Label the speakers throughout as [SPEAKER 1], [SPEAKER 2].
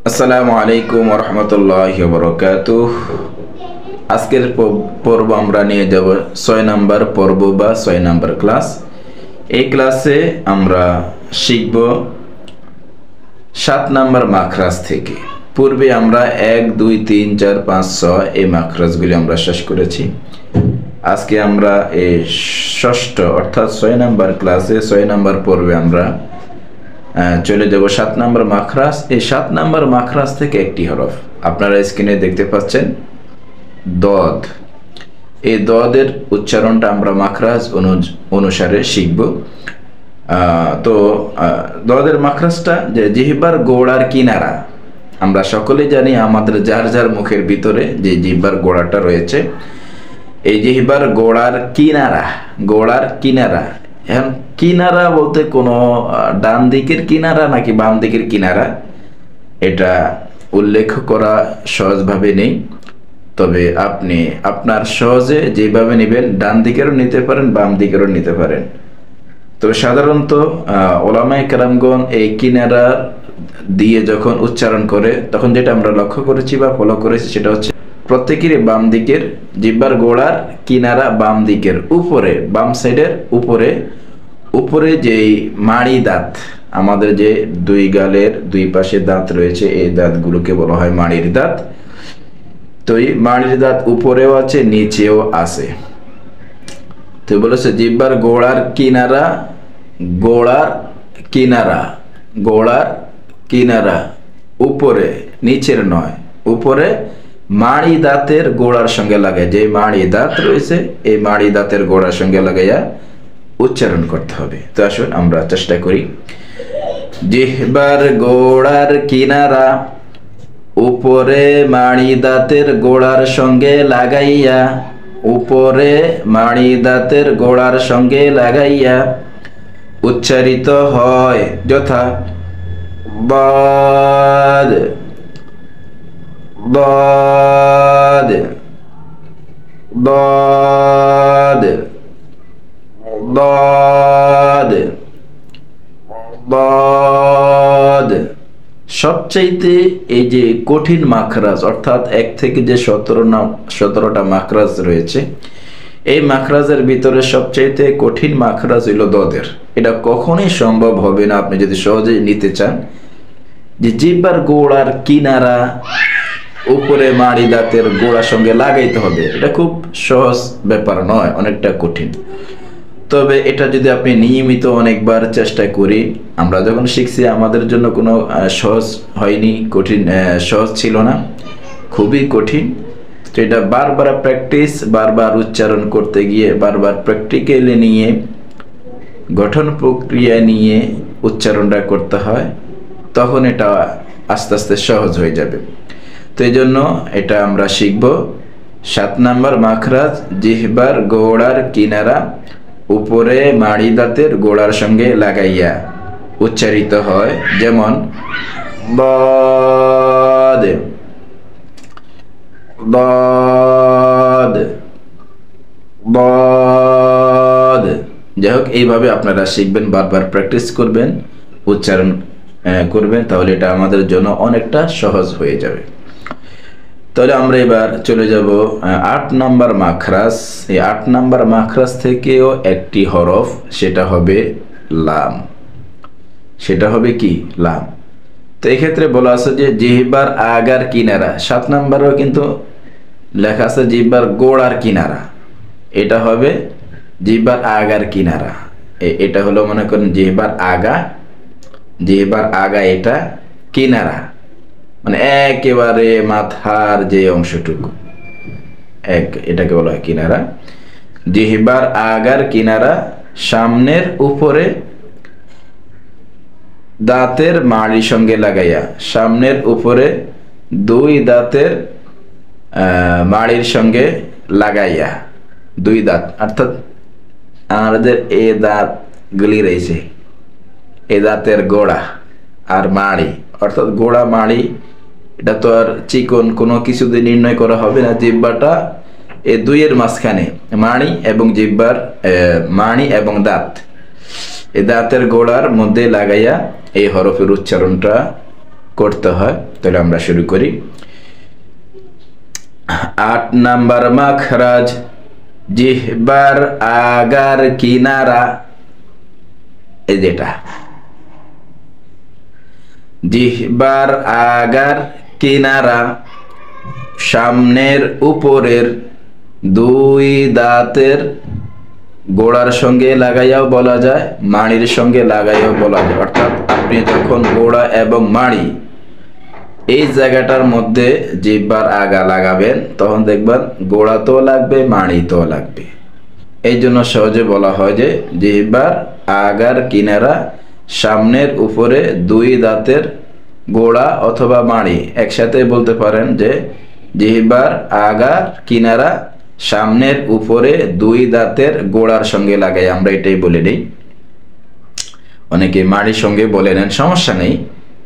[SPEAKER 1] আসসালামু আলাইকুম ওয়া রাহমাতুল্লাহি ওয়া বারাকাতুহু। আজকের পর্ব আমরা নিয়ে যাব 6 নাম্বার পর্ব বা 6 নাম্বার ক্লাস। এই ক্লাসে আমরা শিখব 7 নাম্বার মাখরাজ থেকে। পূর্বে আমরা 1 2 3 4 5 6 এই মাখরাজগুলি আমরা শেষ করেছি। আজকে আমরা এই ষষ্ঠ অর্থাৎ 6 নাম্বার ক্লাসে 6 নাম্বার পর্বে আমরা চলে যাব 7 নাম্বার মাখরাজ। এই 7 নাম্বার মাখরাজ থেকে একটি হরফ আপনারা স্ক্রিনে দেখতে পাচ্ছেন দদ। এই দদের উচ্চারণটা আমরা মাখরাজ অনুসারে শিখব। তো দদের মাখরাজটা যে জিহ্বার গোড়ার কিনারা, আমরা সকলে জানি আমাদের যার যার মুখের ভিতরে যে জিহ্বার গোড়াটা রয়েছে, এই জিহ্বার গোড়ার কিনারা। এখন কিনারা বলতে কোনো ডান দিকের কিনারা নাকি বাম দিকের কিনারা এটা উল্লেখ করা সহজভাবে নেই। তবে আপনি আপনার সহজে যেভাবে নেবেন, ডান দিকেরও নিতে পারেন, বাম দিকেরও নিতে পারেন। তবে সাধারণত ওলামায়ে কেরামগণ এই কিনারা দিয়ে যখন উচ্চারণ করে তখন যেটা আমরা লক্ষ্য করেছি বা ফলো করেছি সেটা হচ্ছে প্রত্যেকেরই বাম দিকের জিহ্বার গোড়ার কিনারা বাম দিকের উপরে, বাম সাইডের উপরে যেই মাড়ি দাঁত, আমাদের যে দুই গালের দুই পাশে দাঁত রয়েছে এই দাঁতগুলোকে বলা হয় মাড়ির দাঁত। তো এই মাড়ির দাঁত উপরেও আছে, নিচেও আছে। তো বলেছে জিহ্বার গোড়ার কিনারা উপরে, নিচের নয়, উপরে মাড়ি দাঁতের গোড়ার সঙ্গে লাগে। যে মাড়ি দাঁত রয়েছে এই মাড়ি দাঁতের গোড়ার সঙ্গে লাগাইয়া উচ্চারণ করতে হবে। তো আসুন আমরা চেষ্টা করি। জিহ্বার গোড়ার কিনারা উপরে মাড়ি দাঁতের গোড়ার সঙ্গে লাগাইয়া, উপরে মাড়ি দাঁতের গোড়ার সঙ্গে লাগাইয়া উচ্চারিত হয় যথা বাদ বাদ বাদ বাদ বাদ। সবচাইতে এই যে কঠিন মাখরাজ, অর্থাৎ 1 থেকে যে 17টা মাখরাজ রয়েছে, এই মাখরাজের ভিতরে সবচাইতে কঠিন মাখরাজ হইল দদের। এটা কখনোই সম্ভব হবে না আপনি যদি সহজে নিতে চান। যে জিহ্বার গোড়ার কিনারা উপরে মাড়ি দাঁতের গোড়ার সঙ্গে লাগাইতে হবে, এটা খুব সহজ ব্যাপার নয়, অনেকটা কঠিন। তবে এটা যদি আপনি নিয়মিত অনেকবার চেষ্টা করি, আমরা যখন শিখছি আমাদের জন্য কোনো সহজ হয়নি, সহজ ছিল না, খুবই কঠিন। তো এটা বারবার প্র্যাকটিস, বারবার উচ্চারণ করতে গিয়ে, বারবার প্র্যাকটিক্যালি নিয়ে, গঠন প্রক্রিয়া নিয়ে উচ্চারণটা করতে হয়, তখন এটা আস্তে আস্তে সহজ হয়ে যাবে। তো এই জন্য এটা আমরা শিখব 7 নাম্বার মাখরাজ জিহ্বার গোড়ার কিনারা উপরে মাড়ি দাঁতের গোড়ার সঙ্গে লাগাইয়া উচ্চারিত হয়। যেমন বাদ বাদ বাদ। যাই হোক, এইভাবে আপনারা শিখবেন, বারবার প্র্যাকটিস করবেন, উচ্চারণ করবেন, তাহলে এটা আমাদের জন্য অনেকটা সহজ হয়ে যাবে। তাহলে আমরা এবার চলে যাব 8 নাম্বার মাখরাজ। এই 8 নাম্বার মাখরাজ থেকেও একটি হরফ, সেটা হবে লাম। সেটা হবে কি? লাম। তো এক্ষেত্রে বলা আছে যে জিহ্বার আগার কিনারা, 7 নাম্বারেও কিন্তু লেখা আছে জিহ্বার গোড়ার কিনারা, এটা হবে জিহ্বার আগার কিনারা। এটা হলো মনে করেন জিহ্বার আগা, এটা কিনারা মানে একেবারে মাথার যে অংশটুকু, এটাকে বলা হয় কিনারা। জিহ্বার আগার কিনারা সামনের উপরে দাঁতের মাড়ির সঙ্গে লাগাইয়া, সামনের উপরে 2 দাঁতের মাড়ির সঙ্গে লাগাইয়া, 2 দাঁত অর্থাৎ আমাদের এই দাঁতগুলি রয়েছে, এই দাঁতের গোড়া আর মাড়ি, অর্থাৎ গোড়া মাড়ি, এটা তো আর চিকন কোনো কিছু দিয়ে নির্ণয় করা হবে না। জিহ্বাটা এই 2-এর মাঝখানে মাড়ি এবং জিহ্বার মাড়ি এবং দাঁত, এই দাঁতের গোড়ার মধ্যে লাগাইয়া এই হরফের উচ্চারণটা করতে হয়। তাহলে আমরা শুরু করি। 8 নাম্বার মাখরাজ জিহ্বার আগার কিনারা, এই যেটা জিহ্বার আগার কিনারা, সামনের উপরের 2 দাঁতের গোড়ার সঙ্গে লাগাইয়াও বলা যায়, মাড়ির সঙ্গে লাগাইয়াও বলা যায়। অর্থাৎ আপনি যখন গোড়া এবং মাড়ি এই জায়গাটার মধ্যে জিহ্বার আগা লাগাবেন, তখন দেখবেন গোড়াতেও লাগবে, মাড়িতেও লাগবে। এই জন্য সহজে বলা হয় যে জিহ্বার আগার কিনারা, সামনের উপরে 2 দাঁতের গোড়া অথবা মাড়ি, একসাথে বলতে পারেন যে জিহ্বার আগার কিনারা, সামনের উপরে 2 দাঁতের গোড়ার সঙ্গে লাগাই, আমরা এটাই বলে নিই। অনেকে মাড়ির সঙ্গে বলে নেন, সমস্যা নেই,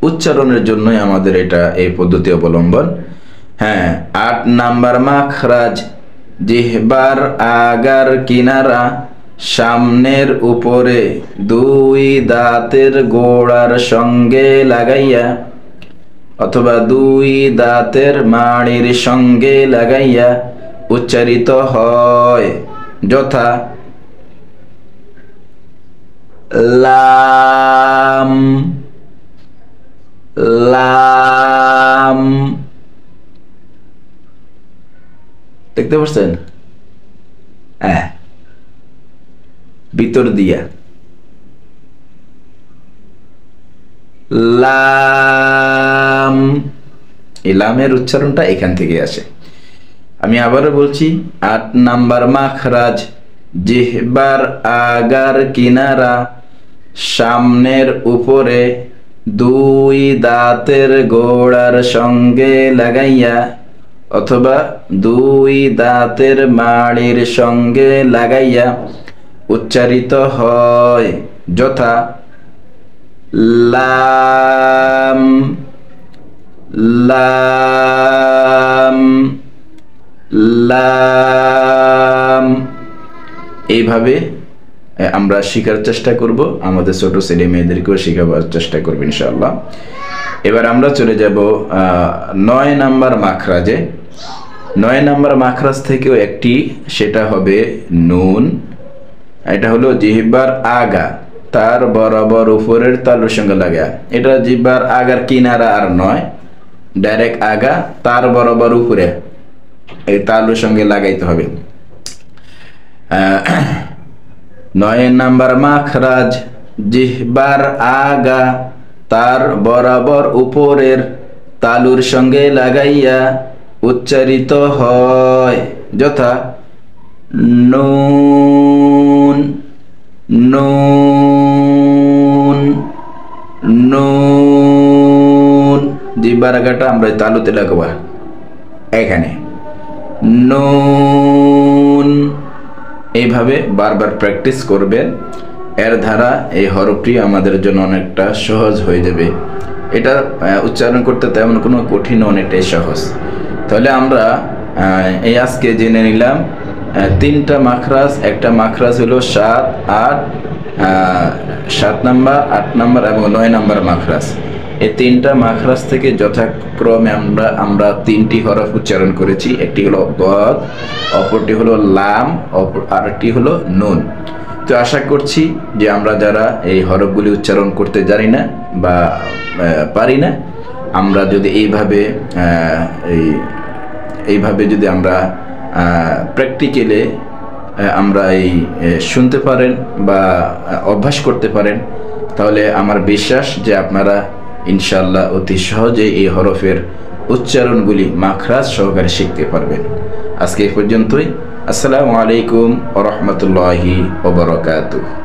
[SPEAKER 1] উচ্চারণের জন্যই আমাদের এটা এই পদ্ধতি অবলম্বন। হ্যাঁ, 8 নাম্বার মাখরাজ জিহ্বার আগার কিনারা, সামনের উপরে 2 দাঁতের গোড়ার সঙ্গে লাগাইয়া অথবা 2 দাঁতের মাড়ির সঙ্গে লাগাইয়া উচ্চারিত হয়, যথা লাম, লাম। দেখতে পাচ্ছেন? হ্যাঁ, ভিতর দিয়া লাম, এই লামের উচ্চারণটা এখান থেকে আসে। আমি আবারও বলছি, 8 নাম্বার মাখরাজ জিহ্বার আগার কিনারা, সামনের উপরে 2 দাঁতের গোড়ার সঙ্গে লাগাইয়া অথবা 2 দাঁতের মাড়ির সঙ্গে লাগাইয়া উচ্চারিত হয়, যথা লাম, লাম, লাম। এইভাবে আমরা শেখার চেষ্টা করব, আমাদের ছোট ছেলে মেয়েদেরকেও শেখাবার চেষ্টা করব ইনশাআল্লাহ। এবার আমরা চলে যাব 9 নাম্বার মাখরাজে। 9 নাম্বার মাখরাজ থেকেও একটি, সেটা হবে নুন। এটা হলো জিহ্বার আগা, তার বরাবর উপরের তালুর সঙ্গে লাগা। এটা জিহ্বার আগার কিনারা আর নয়, ডাইরেক্ট আগা, তার বরাবর উপরে এই তালুর সঙ্গে লাগাইতে হবে। 9 নাম্বার মাখরাজ জিহ্বার আগা, তার বরাবর উপরের তালুর সঙ্গে লাগাইয়া উচ্চারিত হয়, যথা নুন, নুন, নুন। জিহ্বার আগাটা আমরা তালুতে লাগাবো, এখানে নুন। এইভাবে বারবার প্র্যাকটিস করবেন, এর দ্বারা এই হরফটি আমাদের জন্য অনেকটা সহজ হয়ে যাবে। এটা উচ্চারণ করতে তেমন কোনো কঠিন, অনেকটাই সহজ। তাহলে আমরা এই আজকে জেনে নিলাম 3টা মাখরাজ। একটা মাখরাজ হলো 7, 8, 7 নাম্বার, 8 নাম্বার এবং 9 নাম্বার মাখরাজ। এই 3টা মাখরাজ থেকে যথাক্রমে আমরা 3টি হরফ উচ্চারণ করেছি। একটি হলো বদ, অপরটি হলো লাম, আরেকটি হলো নুন। তো আশা করছি যে আমরা যারা এই হরফগুলি উচ্চারণ করতে জানি না বা পারি না, আমরা যদি এইভাবে যদি আমরা প্র্যাকটিক্যালে আমরা এই শুনতে পারেন বা অভ্যাস করতে পারেন, তাহলে আমার বিশ্বাস যে আপনারা ইনশাআল্লাহ অতি সহজে এই হরফের উচ্চারণগুলি মাখরাজ সহকারে শিখতে পারবেন। আজকে এই পর্যন্তই। আসসালামু আলাইকুম ওয়া রাহমাতুল্লাহি ওয়া বারাকাতুহু।